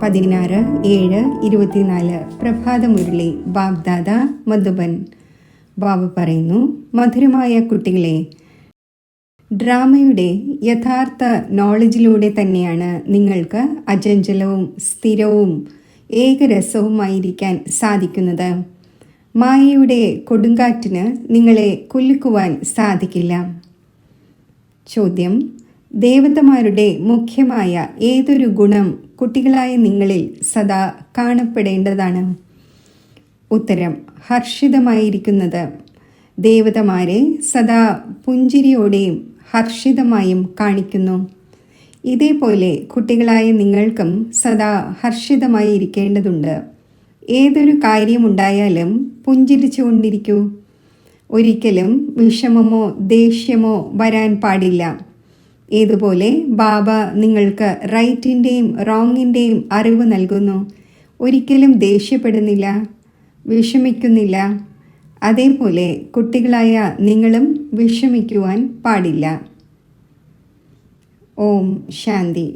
16/7/24 പ്രഭാതമുരളി ബാബ്ദാദ മധുബൻ. ബാബ പറയുന്നു, മധുരമായ കുട്ടികളെ, ഡ്രാമയുടെ യഥാർത്ഥ നോളജിലൂടെ തന്നെയാണ് നിങ്ങൾക്ക് അചഞ്ചലവും സ്ഥിരവും ഏകരസവുമായിരിക്കാൻ സാധിക്കുന്നത്. മായയുടെ കൊടുങ്കാറ്റിന് നിങ്ങളെ കുലുക്കുവാൻ സാധിക്കില്ല. ചോദ്യം: ദേവതമാരുടെ മുഖ്യമായ ഏതൊരു ഗുണം കുട്ടികളായ നിങ്ങളിൽ സദാ കാണപ്പെടേണ്ടതാണ്? ഉത്തരം: ഹർഷിതമായിരിക്കുന്നത്. ദേവതമാരെ സദാ പുഞ്ചിരിയോടെയും ഹർഷിതമായും കാണിക്കുന്നു. ഇതേപോലെ കുട്ടികളായ നിങ്ങൾക്കും സദാ ഹർഷിതമായിരിക്കേണ്ടതുണ്ട്. ഏതൊരു കാര്യമുണ്ടായാലും പുഞ്ചിരിച്ചുകൊണ്ടിരിക്കൂ. ഒരിക്കലും വിഷമമോ ദേഷ്യമോ വരാൻ പാടില്ല. ഏതുപോലെ ബാബ നിങ്ങൾക്ക് റൈറ്റിൻ്റെയും റോങ്ങിൻ്റെയും അറിവ് നൽകുന്നു. ഒരിക്കലും ദേഷ്യപ്പെടുന്നില്ല, വിഷമിക്കുന്നില്ല. അതേപോലെ കുട്ടികളായ നിങ്ങളും വിഷമിക്കുവാൻ പാടില്ല. ഓം ശാന്തി.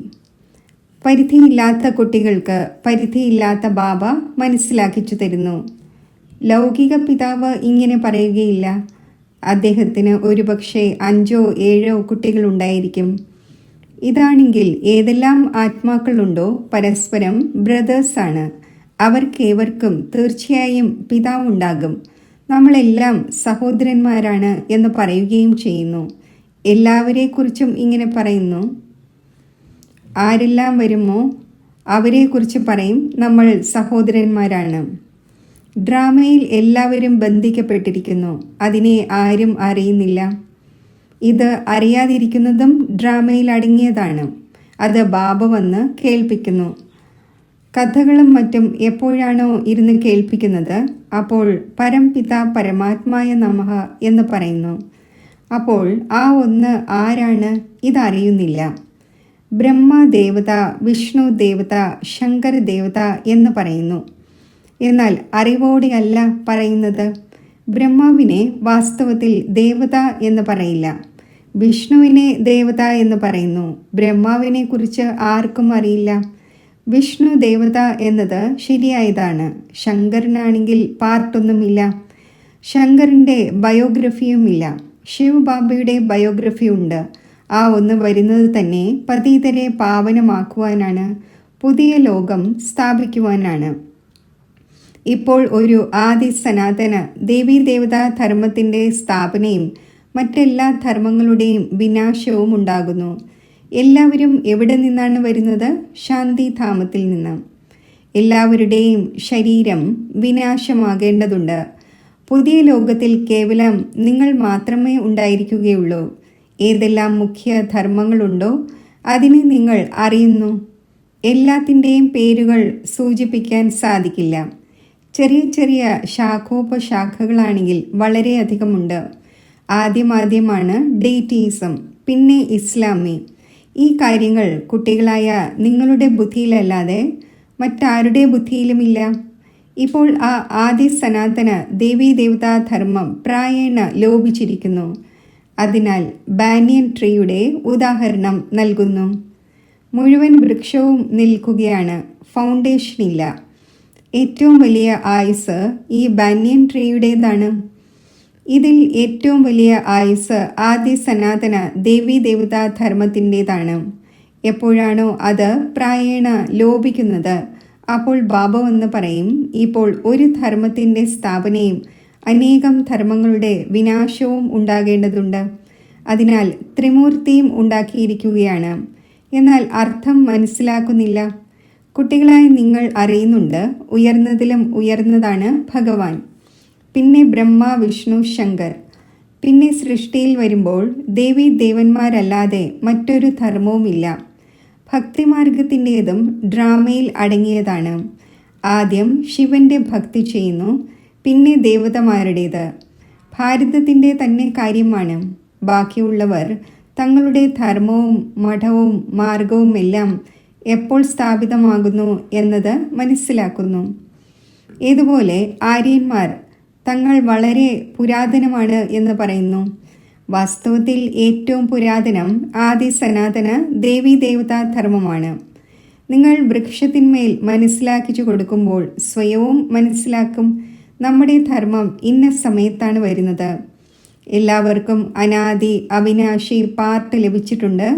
പരിധിയില്ലാത്ത കുട്ടികൾക്ക് പരിധിയില്ലാത്ത ബാബ മനസ്സിലാക്കിച്ചു തരുന്നു. ലൗകിക പിതാവ് ഇങ്ങനെ പറയുകയില്ല. അദ്ദേഹത്തിന് ഒരുപക്ഷെ 5-7 കുട്ടികളുണ്ടായിരിക്കും. ഇതാണെങ്കിൽ ഏതെല്ലാം ആത്മാക്കളുണ്ടോ പരസ്പരം ബ്രദേഴ്സാണ്. അവർക്കേവർക്കും തീർച്ചയായും പിതാവുണ്ടാകും. നമ്മളെല്ലാം സഹോദരന്മാരാണ് എന്ന് പറയുകയും ചെയ്യുന്നു. എല്ലാവരെക്കുറിച്ചും ഇങ്ങനെ പറയുന്നു. ആരെല്ലാം വരുമോ അവരെക്കുറിച്ച് പറയും, നമ്മൾ സഹോദരന്മാരാണ്. ഡ്രാമയിൽ എല്ലാവരും ബന്ധിക്കപ്പെട്ടിരിക്കുന്നു. അതിനെ ആരും അറിയുന്നില്ല. ഇത് അറിയാതിരിക്കുന്നതും ഡ്രാമയിൽ അടങ്ങിയതാണ്. അത് ബാബ വന്ന് കേൾപ്പിക്കുന്നു. കഥകളും മറ്റും എപ്പോഴാണോ ഇരുന്ന് കേൾപ്പിക്കുന്നത്, അപ്പോൾ പരംപിത പരമാത്മായ നമഃ എന്ന് പറയുന്നു. അപ്പോൾ ആ ഒന്ന് ആരാണ്? ഇതറിയുന്നില്ല. ബ്രഹ്മ ദേവത, വിഷ്ണു ദേവത, ശങ്കര ദേവത എന്ന് പറയുന്നു. എന്നാൽ അറിവോടെയല്ല പറയുന്നത്. ബ്രഹ്മാവിനെ വാസ്തവത്തിൽ ദേവത എന്ന് പറയില്ല. വിഷ്ണുവിനെ ദേവത എന്ന് പറയുന്നു. ബ്രഹ്മാവിനെ കുറിച്ച് ആർക്കും അറിയില്ല. വിഷ്ണു ദേവത എന്നത് ശരിയായതാണ്. ശങ്കരനാണെങ്കിൽ പാർട്ടൊന്നുമില്ല. ശങ്കറിൻ്റെ ബയോഗ്രഫിയുമില്ല. ശിവബാബയുടെ ബയോഗ്രഫി ഉണ്ട്. ആ ഒന്ന് വരുന്നത് തന്നെ പതീതരെ പാവനമാക്കുവാനാണ്, പുതിയ ലോകം സ്ഥാപിക്കുവാനാണ്. ഇപ്പോൾ ഒരു ആദി സനാതന ദേവീദേവതാ ധർമ്മത്തിൻ്റെ സ്ഥാപനയും മറ്റെല്ലാ ധർമ്മങ്ങളുടെയും വിനാശവും ഉണ്ടാകുന്നു. എല്ലാവരും എവിടെ നിന്നാണ് വരുന്നത്? ശാന്തിധാമത്തിൽ നിന്ന്. എല്ലാവരുടെയും ശരീരം വിനാശമാകേണ്ടതുണ്ട്. പുതിയ ലോകത്തിൽ കേവലം നിങ്ങൾ മാത്രമേ ഉണ്ടായിരിക്കുകയുള്ളൂ. ഏതെല്ലാം മുഖ്യ ധർമ്മങ്ങളുണ്ടോ അതിനെ നിങ്ങൾ അറിയുന്നു. എല്ലാത്തിൻ്റെയും പേരുകൾ സൂചിപ്പിക്കാൻ സാധിക്കില്ല. ചെറിയ ചെറിയ ശാഖോപശാഖകളാണെങ്കിൽ വളരെയധികമുണ്ട്. ആദ്യമാണ് ഡെയ്റ്റീസം, പിന്നെ ഇസ്ലാമി. ഈ കാര്യങ്ങൾ കുട്ടികളായ നിങ്ങളുടെ ബുദ്ധിയിലല്ലാതെ മറ്റാരുടെ ബുദ്ധിയിലുമില്ല. ഇപ്പോൾ ആ ആദി സനാതന ദേവീദേവതാ ധർമ്മം പ്രായേണ ലോപിച്ചിരിക്കുന്നു. അതിനാൽ ബാനിയൻ ട്രീയുടെ ഉദാഹരണം നൽകുന്നു. മുഴുവൻ വൃക്ഷവും നിൽക്കുകയാണ്, ഫൗണ്ടേഷനില്ല. ഏറ്റവും വലിയ ആയുസ് ഈ ബാനിയൻ ട്രീയുടേതാണ്. ഇതിൽ ഏറ്റവും വലിയ ആയുസ് ആദി സനാതന ദേവീദേവതാ ധർമ്മത്തിൻ്റെതാണ്. എപ്പോഴാണോ അത് പ്രായേണ ലോപിക്കുന്നത്, അപ്പോൾ ബാബ എന്ന് പറയും, ഇപ്പോൾ ഒരു ധർമ്മത്തിൻ്റെ സ്ഥാപനയും അനേകം ധർമ്മങ്ങളുടെ വിനാശവും ഉണ്ടാകേണ്ടതുണ്ട്. അതിനാൽ ത്രിമൂർത്തിയും ഉണ്ടാക്കിയിരിക്കുകയാണ്. എന്നാൽ അർത്ഥം മനസ്സിലാക്കുന്നില്ല. കുട്ടികളായ നിങ്ങൾ അറിയുന്നുണ്ട്, ഉയർന്നതിലും ഉയർന്നതാണ് ഭഗവാൻ, പിന്നെ ബ്രഹ്മ, വിഷ്ണു, ശങ്കർ. പിന്നെ സൃഷ്ടിയിൽ വരുമ്പോൾ ദേവീ ദേവന്മാരല്ലാതെ മറ്റൊരു ധർമ്മവുമില്ല. ഭക്തിമാർഗത്തിൻ്റേതും ഡ്രാമയിൽ അടങ്ങിയതാണ്. ആദ്യം ശിവന്റെ ഭക്തി ചെയ്യുന്നു, പിന്നെ ദേവതമാരുടേത്. ഭാരതത്തിൻ്റെ തന്നെ കാര്യമാണ്. ബാക്കിയുള്ളവർ തങ്ങളുടെ ധർമ്മവും മഠവും മാർഗവും എല്ലാം എപ്പോൾ സ്ഥാപിതമാകുന്നു എന്നത് മനസ്സിലാക്കുന്നു. ഇതുപോലെ ആര്യന്മാർ തങ്ങൾ വളരെ പുരാതനമാണ് എന്ന് പറയുന്നു. വാസ്തവത്തിൽ ഏറ്റവും പുരാതനം ആദി സനാതന ദേവീദേവതാ ധർമ്മമാണ്. നിങ്ങൾ വൃക്ഷത്തിന്മേൽ മനസ്സിലാക്കിച്ചു കൊടുക്കുമ്പോൾ സ്വയവും മനസ്സിലാക്കും, നമ്മുടെ ധർമ്മം ഇന്ന സമയത്താണ് വരുന്നത്. എല്ലാവർക്കും അനാദി അവിനാശി പാർട്ട് ലഭിച്ചിട്ടുണ്ട്.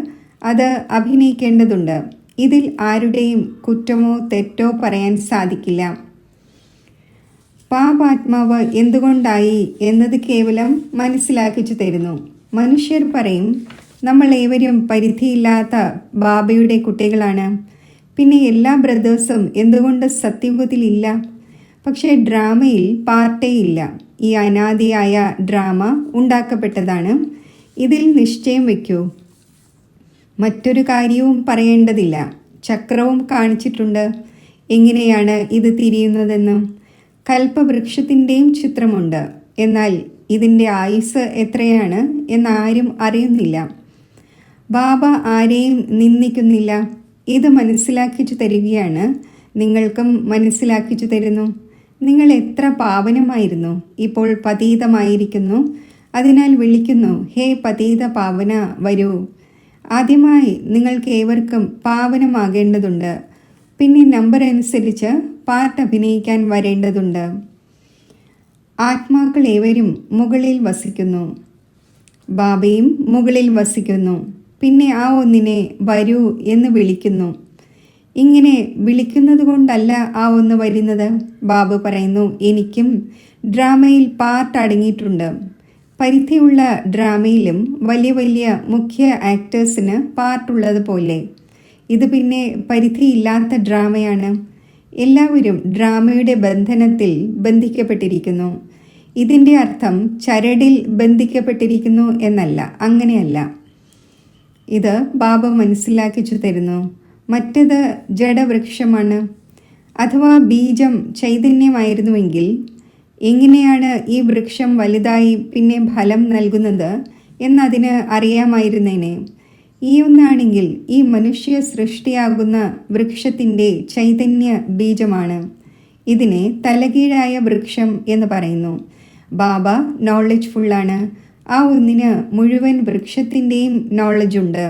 അത് അഭിനയിക്കേണ്ടതുണ്ട്. ഇതിൽ ആരുടെയും കുറ്റമോ തെറ്റോ പറയാൻ സാധിക്കില്ല. പാപാത്മാവ് എന്തുകൊണ്ടായി എന്നത് കേവലം മനസ്സിലാക്കിച്ചു തരുന്നു. മനുഷ്യർ പറയും, നമ്മൾ ഏവരും പരിധിയില്ലാത്ത ബാബയുടെ കുട്ടികളാണ്. പിന്നെ എല്ലാ ബ്രദേഴ്സും എന്തുകൊണ്ട് സത്യയുഗത്തിലില്ല? പക്ഷേ ഡ്രാമയിൽ പാർട്ടേ ഇല്ല. ഈ അനാദിയായ ഡ്രാമ ഉണ്ടാക്കപ്പെട്ടതാണ്. ഇതിൽ നിശ്ചയം വയ്ക്കൂ. മറ്റൊരു കാര്യവും പറയേണ്ടതില്ല. ചക്രവും കാണിച്ചിട്ടുണ്ട്, എങ്ങനെയാണ് ഇത് തിരിയുന്നതെന്ന്. കൽപ്പവൃക്ഷത്തിൻ്റെയും ചിത്രമുണ്ട്. എന്നാൽ ഇതിൻ്റെ ആയുസ് എത്രയാണ് എന്നാരും അറിയുന്നില്ല. ബാബ ആരെയും നിന്ദിക്കുന്നില്ല. ഇത് മനസ്സിലാക്കിച്ചു തരികയാണ്. നിങ്ങൾക്കും മനസ്സിലാക്കിച്ചു തരുന്നു. നിങ്ങൾ എത്ര പാവനമായിരുന്നു, ഇപ്പോൾ പതീതമായിരിക്കുന്നു. അതിനാൽ വിളിക്കുന്നു, ഹേ പതീത പാവന, വരൂ. ആദ്യമായി നിങ്ങൾക്ക് ഏവർക്കും പാവനമാകേണ്ടതുണ്ട്. പിന്നെ നമ്പർ അനുസരിച്ച് പാർട്ട് അഭിനയിക്കാൻ വരേണ്ടതുണ്ട്. ആത്മാക്കൾ ഏവരും മുകളിൽ വസിക്കുന്നു. ബാബയും മുകളിൽ വസിക്കുന്നു. പിന്നെ ആ ഒന്നിനെ വരൂ എന്ന് വിളിക്കുന്നു. ഇങ്ങനെ വിളിക്കുന്നത് കൊണ്ടല്ല ആ ഒന്ന് വരുന്നത്. ബാബു പറയുന്നു, എനിക്കും ഡ്രാമയിൽ പാർട്ട് അടങ്ങിയിട്ടുണ്ട്. പരിധിയുള്ള ഡ്രാമയിലും വലിയ വലിയ മുഖ്യ ആക്ടേഴ്സിന് പാർട്ടുള്ളതുപോലെ ഇത് പിന്നെ പരിധിയില്ലാത്ത ഡ്രാമയാണ്. എല്ലാവരും ഡ്രാമയുടെ ബന്ധനത്തിൽ ബന്ധിക്കപ്പെട്ടിരിക്കുന്നു. ഇതിൻ്റെ അർത്ഥം ചരടിൽ ബന്ധിക്കപ്പെട്ടിരിക്കുന്നു എന്നല്ല, അങ്ങനെയല്ല. ഇത് ബാബ മനസ്സിലാക്കിച്ചു തരുന്നു. മറ്റത് ജഡവൃക്ഷമാണ്. അഥവാ ബീജം ചൈതന്യമായിരുന്നുവെങ്കിൽ എങ്ങനെയാണ് ഈ വൃക്ഷം വലുതായി പിന്നെ ഫലം നൽകുന്നത് എന്നതിന് അറിയാമായിരുന്നേനെ. ഈ ഒന്നാണെങ്കിൽ ഈ മനുഷ്യ സൃഷ്ടിയാകുന്ന വൃക്ഷത്തിൻ്റെ ചൈതന്യ ബീജമാണ്. ഇതിനെ തലകീഴായ വൃക്ഷം എന്ന് പറയുന്നു. ബാബ നോളജ് ഫുള്ളാണ്. ആ ഒന്നിന് മുഴുവൻ വൃക്ഷത്തിൻ്റെയും നോളജുണ്ട്.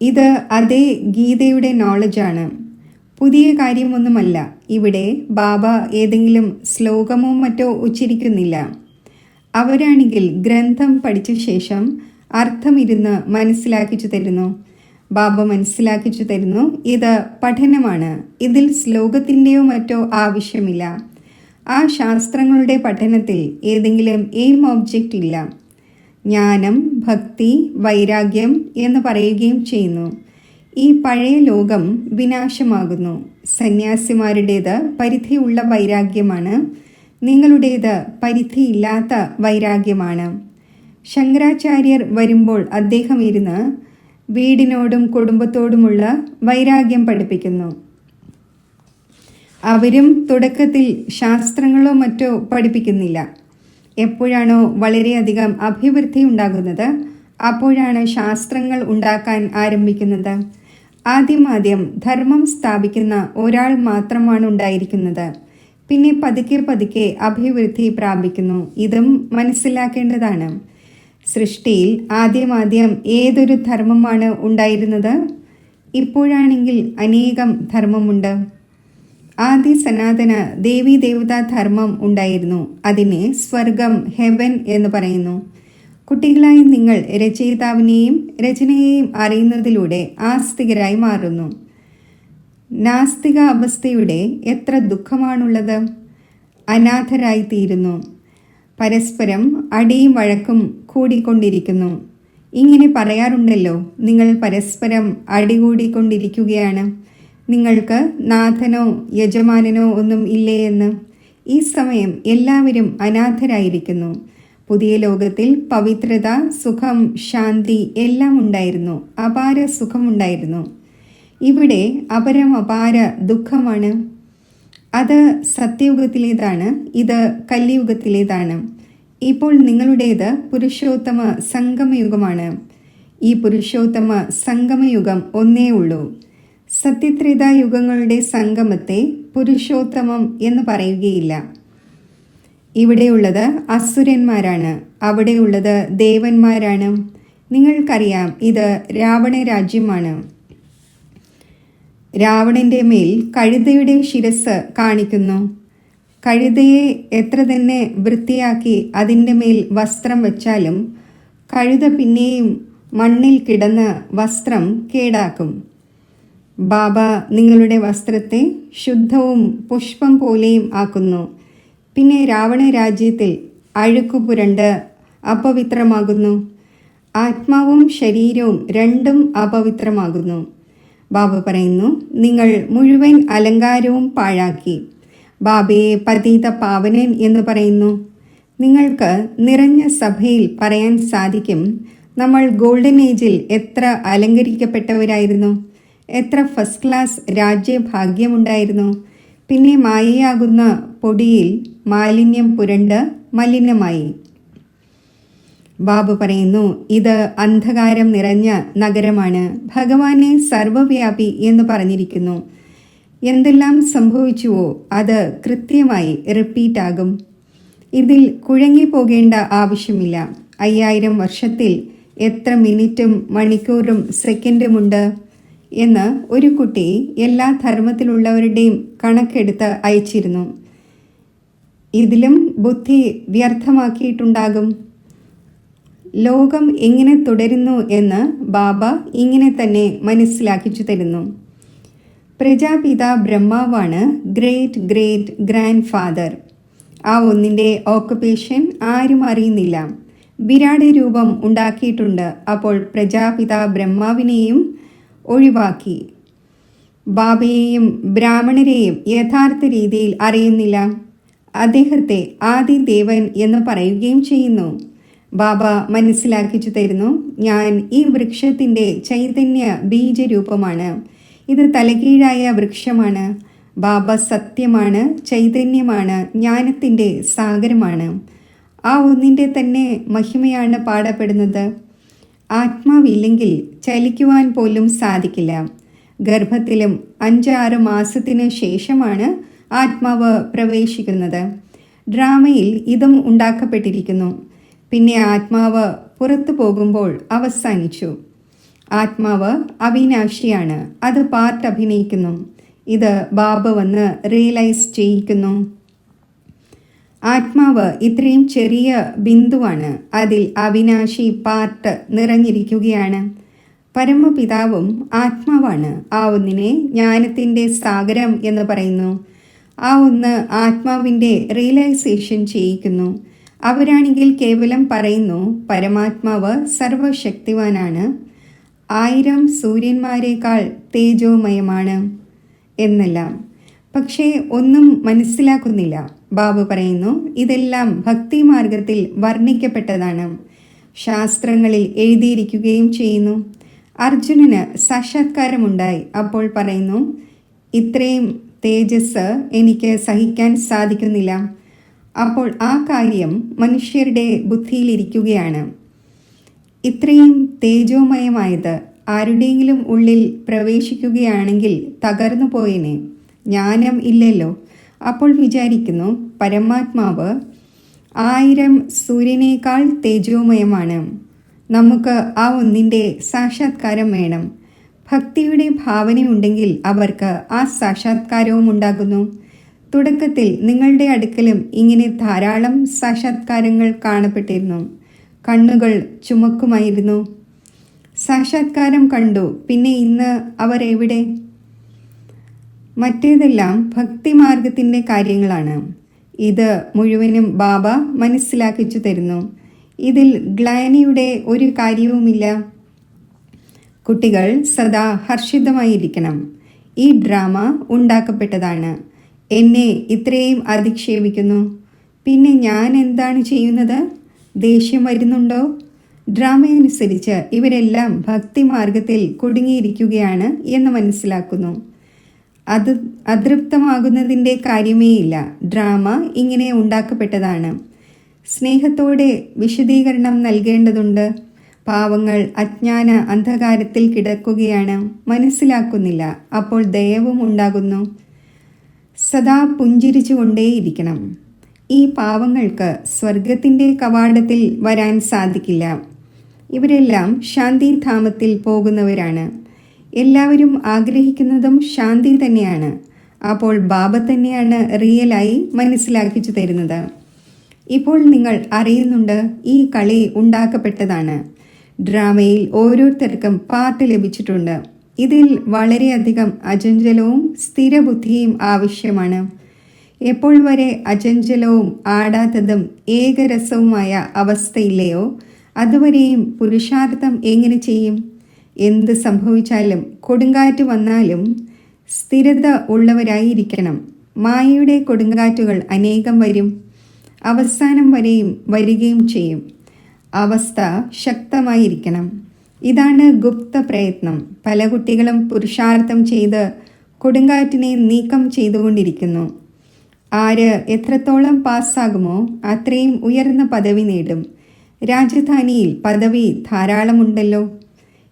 ഇത് അതേ ഗീതയുടെ നോളജാണ്. പുതിയ കാര്യമൊന്നുമല്ല. ഇവിടെ ബാബ ഏതെങ്കിലും ശ്ലോകമോ മറ്റോ ഉച്ചരിക്കുന്നില്ല. അവരാണെങ്കിൽ ഗ്രന്ഥം പഠിച്ച ശേഷം അർത്ഥമിരുന്ന് മനസ്സിലാക്കിച്ചു തരുന്നു. ബാബ മനസ്സിലാക്കിച്ചു തരുന്നു, ഇത് പഠനമാണ്. ഇതിൽ ശ്ലോകത്തിൻ്റെയോ മറ്റോ ആവശ്യമില്ല. ആ ശാസ്ത്രങ്ങളുടെ പഠനത്തിൽ ഏതെങ്കിലും എയിം ഒബ്ജക്റ്റ് ഇല്ല. ജ്ഞാനം, ഭക്തി, വൈരാഗ്യം എന്ന് പറയുകയും ചെയ്യുന്നു. ഈ പഴയ ലോകം വിനാശമാകുന്നു. സന്യാസിമാരുടേത് പരിധിയുള്ള വൈരാഗ്യമാണ്. നിങ്ങളുടേത് പരിധിയില്ലാത്ത വൈരാഗ്യമാണ്. ശങ്കരാചാര്യർ വരുമ്പോൾ അദ്ദേഹം ഇരുന്ന് വീടിനോടും കുടുംബത്തോടുമുള്ള വൈരാഗ്യം പഠിപ്പിക്കുന്നു. അവരും തുടക്കത്തിൽ ശാസ്ത്രങ്ങളോ മറ്റോ പഠിപ്പിക്കുന്നില്ല. എപ്പോഴാണോ വളരെയധികം അഭിവൃദ്ധി ഉണ്ടാകുന്നത് അപ്പോഴാണ് ശാസ്ത്രങ്ങൾ ഉണ്ടാക്കാൻ ആരംഭിക്കുന്നത്. ആദ്യം ധർമ്മം സ്ഥാപിക്കുന്ന ഒരാൾ മാത്രമാണ് ഉണ്ടായിരിക്കുന്നത്. പിന്നെ പതുക്കെ പതുക്കെ അഭിവൃദ്ധി പ്രാപിക്കുന്നു. ഇതും മനസ്സിലാക്കേണ്ടതാണ്. സൃഷ്ടിയിൽ ആദ്യം ഏതൊരു ധർമ്മമാണ് ഉണ്ടായിരുന്നത്? ഇപ്പോഴാണെങ്കിൽ അനേകം ധർമ്മമുണ്ട്. ആദി സനാതന ദേവീ ദേവതാ ധർമ്മം ഉണ്ടായിരുന്നു. അതിനെ സ്വർഗം, ഹെവൻ എന്ന് പറയുന്നു. കുട്ടികളായി നിങ്ങൾ രചയിതാവിനെയും രചനയെയും അറിയുന്നതിലൂടെ ആസ്തികരായി മാറുന്നു. നാസ്തിക അവസ്ഥയുടെ എത്ര ദുഃഖമാണുള്ളത്. അനാഥരായിത്തീരുന്നു. പരസ്പരം അടിയും വഴക്കും കൂടിക്കൊണ്ടിരിക്കുന്നു. ഇങ്ങനെ പറയാറുണ്ടല്ലോ, നിങ്ങൾ പരസ്പരം അടികൂടിക്കൊണ്ടിരിക്കുകയാണ്. നിങ്ങൾക്ക് നാഥനോ യജമാനനോ ഒന്നും ഇല്ലേ എന്ന്. ഈ സമയം എല്ലാവരും അനാഥരായിരിക്കുന്നു. പുതിയ ലോകത്തിൽ പവിത്രത, സുഖം, ശാന്തി എല്ലാം ഉണ്ടായിരുന്നു. അപാര സുഖമുണ്ടായിരുന്നു. ഇവിടെ അപാര ദുഃഖമാണ്. അത് സത്യയുഗത്തിലേതാണ്, ഇത് കലിയുഗത്തിലേതാണ്. ഇപ്പോൾ നിങ്ങളുടേത് പുരുഷോത്തമ സംഗമയുഗമാണ്. ഈ പുരുഷോത്തമ സംഗമയുഗം ഒന്നേ ഉള്ളൂ. സത്യത്രേതായുഗങ്ങളുടെ സംഗമത്തെ പുരുഷോത്തമം എന്ന് പറയുകയില്ല. ഇവിടെയുള്ളത് അസുരന്മാരാണ്, അവിടെയുള്ളത് ദേവന്മാരാണ്. നിങ്ങൾക്കറിയാം, ഇത് രാവണ രാജ്യമാണ്. രാവണന്റെ മേൽ കഴുതയുടെ ശിരസ് കാണിക്കുന്നു. കഴുതയെ എത്ര തന്നെ വൃത്തിയാക്കി അതിൻ്റെ മേൽ വസ്ത്രം വച്ചാലും കഴുത പിന്നെയും മണ്ണിൽ കിടന്ന് വസ്ത്രം കേടാക്കും. ബാബ നിങ്ങളുടെ വസ്ത്രത്തെ ശുദ്ധവും പുഷ്പം പോലെയും ആക്കുന്നു. പിന്നെ രാവണ രാജ്യത്തിൽ അഴുക്കു പുരണ്ട് അപവിത്രമാകുന്നു. ആത്മാവും ശരീരവും രണ്ടും അപവിത്രമാകുന്നു. ബാബ പറയുന്നു, നിങ്ങൾ മുഴുവൻ അലങ്കാരവും പാഴാക്കി. ബാബയെ പതീത പാവനൻ എന്ന് പറയുന്നു. നിങ്ങൾക്ക് നിറഞ്ഞ സഭയിൽ പറയാൻ സാധിക്കും, നമ്മൾ ഗോൾഡൻ ഏജിൽ എത്ര അലങ്കരിക്കപ്പെട്ടവരായിരുന്നു, എത്ര ഫസ്റ്റ് ക്ലാസ് രാജ്യഭാഗ്യമുണ്ടായിരുന്നു. പിന്നെ മായയാകുന്ന പൊടിയിൽ മാലിന്യം പുരണ്ട് മലിനമായി. ബാബു പറയുന്നു, ഇത് അന്ധകാരം നിറഞ്ഞ നഗരമാണ്. ഭഗവാനെ സർവവ്യാപി എന്ന് പറഞ്ഞിരിക്കുന്നു. എന്തെല്ലാം സംഭവിച്ചുവോ അത് കൃത്യമായി റിപ്പീറ്റ് ആകും. ഇതിൽ കുഴങ്ങിപ്പോകേണ്ട ആവശ്യമില്ല. 5000 വർഷത്തിൽ എത്ര മിനിറ്റും മണിക്കൂറും സെക്കൻഡുമുണ്ട് എന്ന് ഒരു കുട്ടി എല്ലാ ധർമ്മത്തിലുള്ളവരുടെയും കണക്കെടുത്ത് അയച്ചിരുന്നു. ഇതിലും ബുദ്ധി വ്യർത്ഥമാക്കിയിട്ടുണ്ടാകും. ലോകം എങ്ങനെ തുടരുന്നു എന്ന് ബാബ ഇങ്ങനെ തന്നെ മനസ്സിലാക്കിച്ചു തരുന്നു. പ്രജാപിത ബ്രഹ്മാവാണ് ഗ്രേറ്റ് ഗ്രേറ്റ് ഗ്രാൻഡ് ഫാദർ. ആ ഒന്നിൻ്റെ ഓക്കുപേഷൻ ആരും അറിയുന്നില്ല. വിരാട് രൂപം ഉണ്ടാക്കിയിട്ടുണ്ട്. അപ്പോൾ പ്രജാപിത ബ്രഹ്മാവിനെയും ഒഴിവാക്കി. ബാബയെയും ബ്രാഹ്മണരെയും യഥാർത്ഥ രീതിയിൽ അറിയുന്നില്ല. അദ്ദേഹത്തെ ആദിദേവൻ എന്ന് പറയുകയും ചെയ്യുന്നു. ബാബ മനസ്സിലാക്കിച്ചു തരുന്നു, ഞാൻ ഈ വൃക്ഷത്തിൻ്റെ ചൈതന്യ ബീജരൂപമാണ്. ഇത് തലകീഴായ വൃക്ഷമാണ്. ബാബ സത്യമാണ്, ചൈതന്യമാണ്, ജ്ഞാനത്തിൻ്റെ സാഗരമാണ്. ആ ഒന്നിൻ്റെ തന്നെ മഹിമയാണ് പാടപ്പെടുന്നത്. ആത്മാവില്ലെങ്കിൽ ചലിക്കുവാൻ പോലും സാധിക്കില്ല. ഗർഭത്തിലും 5-6 മാസത്തിന് ശേഷമാണ് ആത്മാവ് പ്രവേശിക്കുന്നത്. ഡ്രാമയിൽ ഇതും ഉണ്ടാക്കപ്പെട്ടിരിക്കുന്നു. പിന്നെ ആത്മാവ് പുറത്തു പോകുമ്പോൾ അവസാനിച്ചു. ആത്മാവ് അവിനാശിയാണ്. അത് പാർട്ട് അഭിനയിക്കുന്നു. ഇത് ബാബ വന്ന് റിയലൈസ് ചെയ്യിക്കുന്നു. ആത്മാവ് ഇത്രയും ചെറിയ ബിന്ദുവാണ്. അതിൽ അവിനാശി പാർട്ട് നിറഞ്ഞിരിക്കുകയാണ്. പരമപിതാവും ആത്മാവാണ്. ആ ഒന്നിനെ ജ്ഞാനത്തിൻ്റെ സാഗരം എന്ന് പറയുന്നു. ആ ഒന്ന് ആത്മാവിൻ്റെ റിയലൈസേഷൻ ചെയ്യിക്കുന്നു. അവരാണെങ്കിൽ കേവലം പറയുന്നു, പരമാത്മാവ് സർവശക്തിവാനാണ്, 1000 സൂര്യന്മാരെക്കാൾ തേജോമയമാണ് എന്നെല്ലാം. പക്ഷേ ഒന്നും മനസ്സിലാക്കുന്നില്ല. ബാബു പറയുന്നു, ഇതെല്ലാം ഭക്തിമാർഗത്തിൽ വർണ്ണിക്കപ്പെട്ടതാണ്, ശാസ്ത്രങ്ങളിൽ എഴുതിയിരിക്കുകയും ചെയ്യുന്നു. അർജുനന് സാക്ഷാത്കാരമുണ്ടായി. അപ്പോൾ പറയുന്നു, ഇത്രയും തേജസ് എനിക്ക് സഹിക്കാൻ സാധിക്കുന്നില്ല. അപ്പോൾ ആ കാര്യം മനുഷ്യരുടെ ബുദ്ധിയിലിരിക്കുകയാണ്. ഇത്രയും തേജോമയമായത് ആരുടെയെങ്കിലും ഉള്ളിൽ പ്രവേശിക്കുകയാണെങ്കിൽ തകർന്നു പോയേനെ. ജ്ഞാനം ഇല്ലല്ലോ. അപ്പോൾ വിചാരിക്കുന്നു, പരമാത്മാവ് 1000 സൂര്യനേക്കാൾ തേജോമയമാണ്. നമുക്ക് ആ ഒന്നിൻ്റെ സാക്ഷാത്കാരം വേണം. ഭക്തിയുടെ ഭാവനയുണ്ടെങ്കിൽ അവർക്ക് ആ സാക്ഷാത്കാരവും ഉണ്ടാകുന്നു. തുടക്കത്തിൽ നിങ്ങളുടെ അടുക്കലും ഇങ്ങനെ ധാരാളം സാക്ഷാത്കാരങ്ങൾ കാണപ്പെട്ടിരുന്നു. കണ്ണുകൾ ചുമക്കുമായിരുന്നു. സാക്ഷാത്കാരം കണ്ടു. പിന്നെ ഇന്ന് അവർ എവിടെ? മറ്റേതെല്ലാം ഭക്തിമാർഗത്തിൻ്റെ കാര്യങ്ങളാണ്. ഇത് മുഴുവനും ബാബ മനസ്സിലാക്കിച്ചു തരുന്നു. ഇതിൽ ഗ്ലാനിയുടെ ഒരു കാര്യവുമില്ല. കുട്ടികൾ സദാ ഹർഷിതമായിരിക്കണം. ഈ ഡ്രാമ ഉണ്ടാക്കപ്പെട്ടതാണ്. എന്നെ ഇത്രയും അധിക്ഷേപിക്കുന്നു. പിന്നെ ഞാൻ എന്താണ് ചെയ്യുന്നത്? ദേഷ്യം വരുന്നുണ്ടോ? ഡ്രാമയനുസരിച്ച് ഇവരെല്ലാം ഭക്തിമാർഗത്തിൽ കുടുങ്ങിയിരിക്കുകയാണ് എന്ന് മനസ്സിലാക്കുന്നു. അത് അതൃപ്തമാകുന്നതിൻ്റെ കാര്യമേയില്ല. ഡ്രാമ ഇങ്ങനെ ഉണ്ടാക്കപ്പെട്ടതാണ്. സ്നേഹത്തോടെ വിശദീകരണം നൽകേണ്ടതുണ്ട്. പാവങ്ങൾ അജ്ഞാന അന്ധകാരത്തിൽ കിടക്കുകയാണ്, മനസ്സിലാക്കുന്നില്ല. അപ്പോൾ ദയവും ഉണ്ടാകുന്നു. സദാ പുഞ്ചിരിച്ചുകൊണ്ടേയിരിക്കണം. ഈ പാവങ്ങൾക്ക് സ്വർഗത്തിൻ്റെ കവാടത്തിൽ വരാൻ സാധിക്കില്ല. ഇവരെല്ലാം ശാന്തിധാമത്തിൽ പോകുന്നവരാണ്. എല്ലാവരും ആഗ്രഹിക്കുന്നതും ശാന്തി തന്നെയാണ്. അപ്പോൾ ബാബ തന്നെയാണ് റിയലായി മനസ്സിലാക്കിച്ചു തരുന്നത്. ഇപ്പോൾ നിങ്ങൾ അറിയുന്നുണ്ട്, ഈ കളി ഉണ്ടാക്കപ്പെട്ടതാണ്. ഡ്രാമയിൽ ഓരോരുത്തർക്കും പാർട്ട് ലഭിച്ചിട്ടുണ്ട്. ഇതിൽ വളരെയധികം അചഞ്ചലവും സ്ഥിരബുദ്ധിയും ആവശ്യമാണ്. എപ്പോൾ വരെ അചഞ്ചലവും ആടാത്തതും ഏകരസവുമായ അവസ്ഥയില്ലയോ അതുവരെയും പുരുഷാർത്ഥം എങ്ങനെ ചെയ്യും? എന്ത് സംഭവിച്ചാലും, കൊടുങ്കാറ്റ് വന്നാലും സ്ഥിരത ഉള്ളവരായിരിക്കണം. മായയുടെ കൊടുങ്കാറ്റുകൾ അനേകം വരും, അവസാനം വരെയും വരികയും ചെയ്യും. അവസ്ഥ ശക്തമായിരിക്കണം. ഇതാണ് ഗുപ്ത പ്രയത്നം. പല കുട്ടികളും പുരുഷാർത്ഥം ചെയ്ത് കൊടുങ്കാറ്റിനെ നീക്കം ചെയ്തുകൊണ്ടിരിക്കുന്നു. ആര് എത്രത്തോളം പാസ്സാകുമോ അത്രയും ഉയർന്ന പദവി നേടും. രാജധാനിയിൽ പദവി ധാരാളമുണ്ടല്ലോ.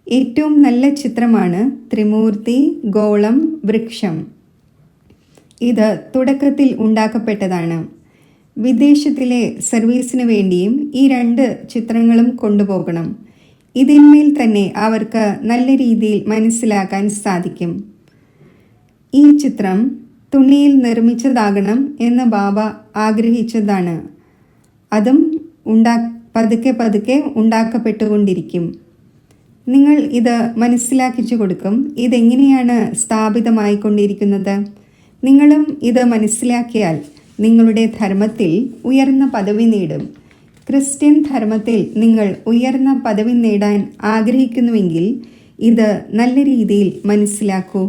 ഏറ്റവും നല്ല ചിത്രമാണ് ത്രിമൂർത്തി ഗോളം വൃക്ഷം. ഇത് തുടക്കത്തിൽ ഉണ്ടാക്കപ്പെട്ടതാണ്. വിദേശത്തിലെ സർവീസിന് വേണ്ടിയും ഈ 2 ചിത്രങ്ങളും കൊണ്ടുപോകണം. ഇതിന്മേൽ തന്നെ അവർക്ക് നല്ല രീതിയിൽ മനസ്സിലാക്കാൻ സാധിക്കും. ഈ ചിത്രം തുണിയിൽ നിർമ്മിച്ചതാകണം എന്ന് ബാബ ആഗ്രഹിച്ചതാണ്. അതും പതുക്കെ പതുക്കെ ഉണ്ടാക്കപ്പെട്ടുകൊണ്ടിരിക്കും. നിങ്ങൾ ഇത് മനസ്സിലാക്കിച്ചു കൊടുക്കും. ഇതെങ്ങനെയാണ് സ്ഥാപിതമായിക്കൊണ്ടിരിക്കുന്നത്? നിങ്ങളും ഇത് മനസ്സിലാക്കിയാൽ നിങ്ങളുടെ ധർമ്മത്തിൽ ഉയർന്ന പദവി നേടും. ക്രിസ്ത്യൻ ധർമ്മത്തിൽ നിങ്ങൾ ഉയർന്ന പദവി നേടാൻ ആഗ്രഹിക്കുന്നുവെങ്കിൽ ഇത് നല്ല രീതിയിൽ മനസ്സിലാക്കൂ.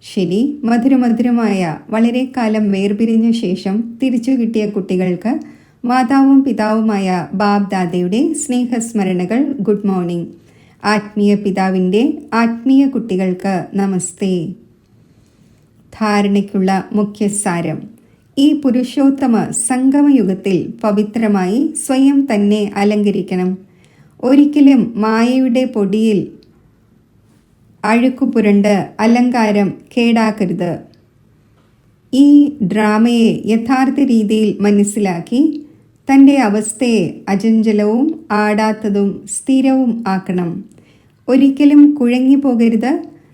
ശരി, മധുരമധുരമായ വളരെ കാലം വേർപിരിഞ്ഞ ശേഷം തിരിച്ചു കിട്ടിയ കുട്ടികൾക്ക് മാതാവും പിതാവുമായ ബാബ് ദാദയുടെ സ്നേഹസ്മരണകൾ. Good morning. ആത്മീയ പിതാവിൻ്റെ ആത്മീയ കുട്ടികൾക്ക് നമസ്തേ. ധാരണയ്ക്കുള്ള മുഖ്യസാരം: ഈ പുരുഷോത്തമ സംഗമയുഗത്തിൽ പവിത്രമായി സ്വയം തന്നെ അലങ്കരിക്കണം. ഒരിക്കലും മായയുടെ പൊടിയിൽ അഴുക്കുപുരണ്ട് അലങ്കാരം കേടാക്കരുത്. ഈ ഡ്രാമയെ യഥാർത്ഥ രീതിയിൽ മനസ്സിലാക്കി തൻ്റെ അവസ്ഥയെ അചഞ്ചലവും ആടാത്തതും സ്ഥിരവും ആക്കണം. ഒരിക്കലും കുഴങ്ങിപ്പോകരുത്.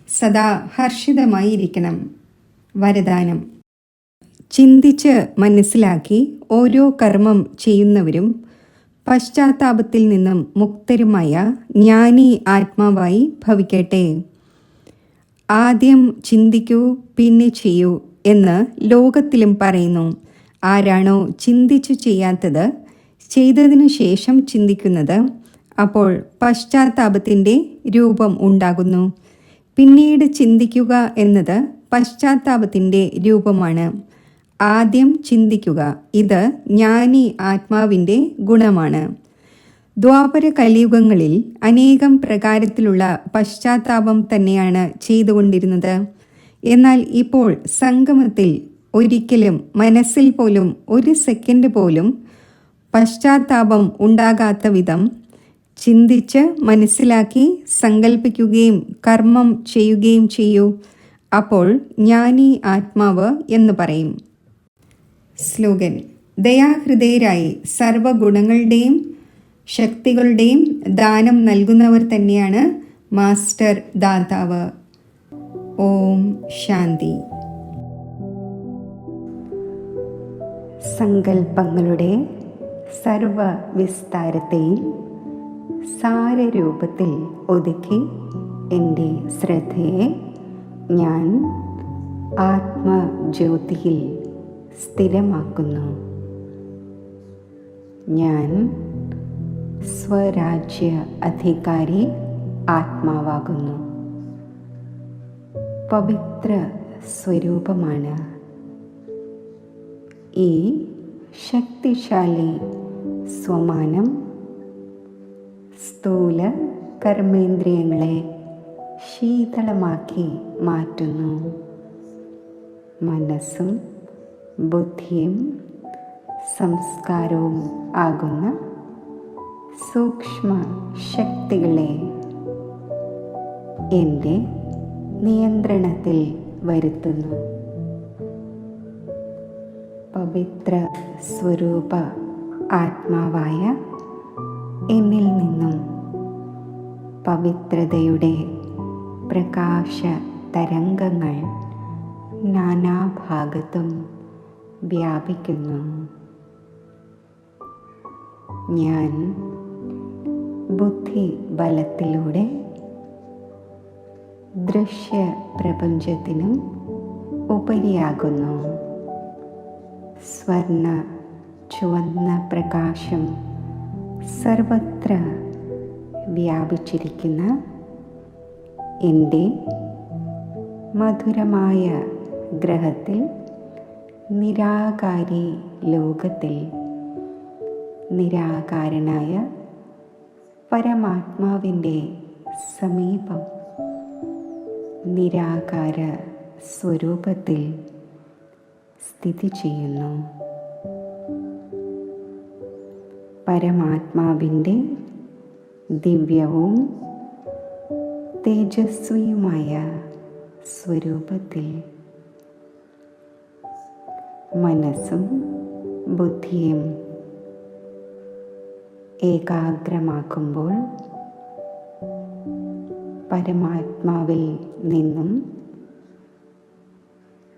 സദാ ഹർഷിതമായിരിക്കണം. വരദാനം: ചിന്തിച്ച് മനസ്സിലാക്കി ഓരോ കർമ്മം ചെയ്യുന്നവരും പശ്ചാത്താപത്തിൽ നിന്നും മുക്തരുമായ ജ്ഞാനി ആത്മാവായി ഭവിക്കട്ടെ. ആദ്യം ചിന്തിക്കൂ, പിന്നെ ചെയ്യൂ എന്ന് ലോകത്തിലും പറയുന്നു. ആരാണോ ചിന്തിച്ചു ചെയ്യാത്തത് ചെയ്തതിനു ശേഷം ചിന്തിക്കുന്നത്, അപ്പോൾ പശ്ചാത്താപത്തിൻ്റെ രൂപം ഉണ്ടാകുന്നു. പിന്നീട് ചിന്തിക്കുക എന്നത് പശ്ചാത്താപത്തിൻ്റെ രൂപമാണ്. ആദ്യം ചിന്തിക്കുക, ഇത് ജ്ഞാനി ആത്മാവിൻ്റെ ഗുണമാണ്. ദ്വാപര കലിയുഗങ്ങളിൽ അനേകം പ്രകാരത്തിലുള്ള പശ്ചാത്താപം തന്നെയാണ് ചെയ്തുകൊണ്ടിരുന്നത്. എന്നാൽ ഇപ്പോൾ സംഗമത്തിൽ ഒരിക്കലും മനസ്സിൽ പോലും 1 സെക്കൻഡ് പോലും പശ്ചാത്താപം ഉണ്ടാകാത്ത വിധം ചിന്തിച്ച് മനസ്സിലാക്കി സങ്കല്പിക്കുകയും കർമ്മം ചെയ്യുകയും ചെയ്യൂ. അപ്പോൾ ജ്ഞാനി ആത്മാവ് എന്ന് പറയും. സ്ലോഗൻ: ദയാഹൃദയരായി സർവഗുണങ്ങളുടെയും ശക്തികളുടെയും ദാനം നൽകുന്നവർ തന്നെയാണ് മാസ്റ്റർ ദാതാവ്. ഓം ശാന്തി. സങ്കല്പങ്ങളുടെ സർവവിസ്താരത്തെയും സാരരൂപത്തിൽ ഒതുക്കി എൻ്റെ ശ്രദ്ധയെ ഞാൻ ആത്മജ്യോതിയിൽ സ്ഥിരമാക്കുന്നു. ഞാൻ സ്വരാജ്യ അധികാരി ആത്മാവാകുന്നു. പവിത്ര സ്വരൂപമാണ്. ഈ ശക്തിശാലി സ്വമാനം സ്ഥൂല കർമ്മേന്ദ്രിയങ്ങളെ ശീതളമാക്കി മാറ്റുന്നു. മനസ്സും ബുദ്ധിയും സംസ്കാരവും ആകുന്ന സൂക്ഷ്മ ശക്തികളെ എൻ്റെ നിയന്ത്രണത്തിൽ വരുത്തുന്നു. പവിത്ര സ്വരൂപ ആത്മാവായ എന്നിൽ നിന്നും പവിത്രതയുടെ പ്രകാശ തരംഗങ്ങൾ നാനാഭാഗത്തും വ്യാപിക്കുന്നു. ഞാൻ ബുദ്ധിബലത്തിലൂടെ ദൃശ്യ പ്രപഞ്ചത്തിനും ഉപരിയാകുന്നു. സ്വർണ്ണ ചുവന്ന പ്രകാശം സർവത്ര വ്യാപിച്ചിരിക്കുന്ന എൻ്റെ മധുരമായ ഗ്രഹത്തിൽ, നിരാകാരി ലോകത്തിൽ, നിരാകാരനായ പരമാത്മാവിൻ്റെ സമീപം, നിരാകാര സ്വരൂപത്തിൽ സ്ഥിതി ചെയ്യുന്നു. പരമാത്മാവിൻ്റെ ദിവ്യവും തേജസ്വിയുമായ സ്വരൂപത്തിൽ മനസ്സും ബുദ്ധിയും ഏകാഗ്രമാക്കുമ്പോൾ പരമാത്മാവിൽ നിന്നും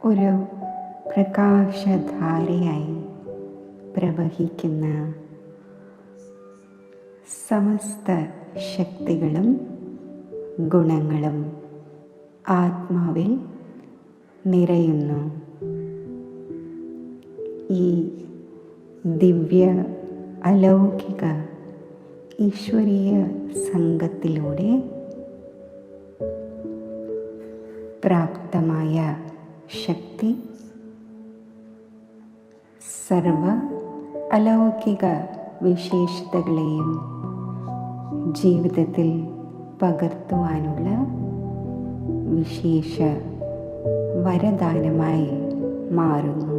ഒരു പ്രകാശധാരയായി പ്രവഹിക്കുന്ന സമസ്ത ശക്തികളും ഗുണങ്ങളും ആത്മാവിൽ നിറയുന്നു. ഈ ദിവ്യ അലൗകിക ഈശ്വരീയ സംഘത്തിലൂടെ പ്രാപ്തമായ ശക്തി സർവ അലൗകിക വിശേഷതകളെയും ജീവിതത്തിൽ പകർത്തുവാനുള്ള വിശേഷ വരദാനമായി മാറുന്നു.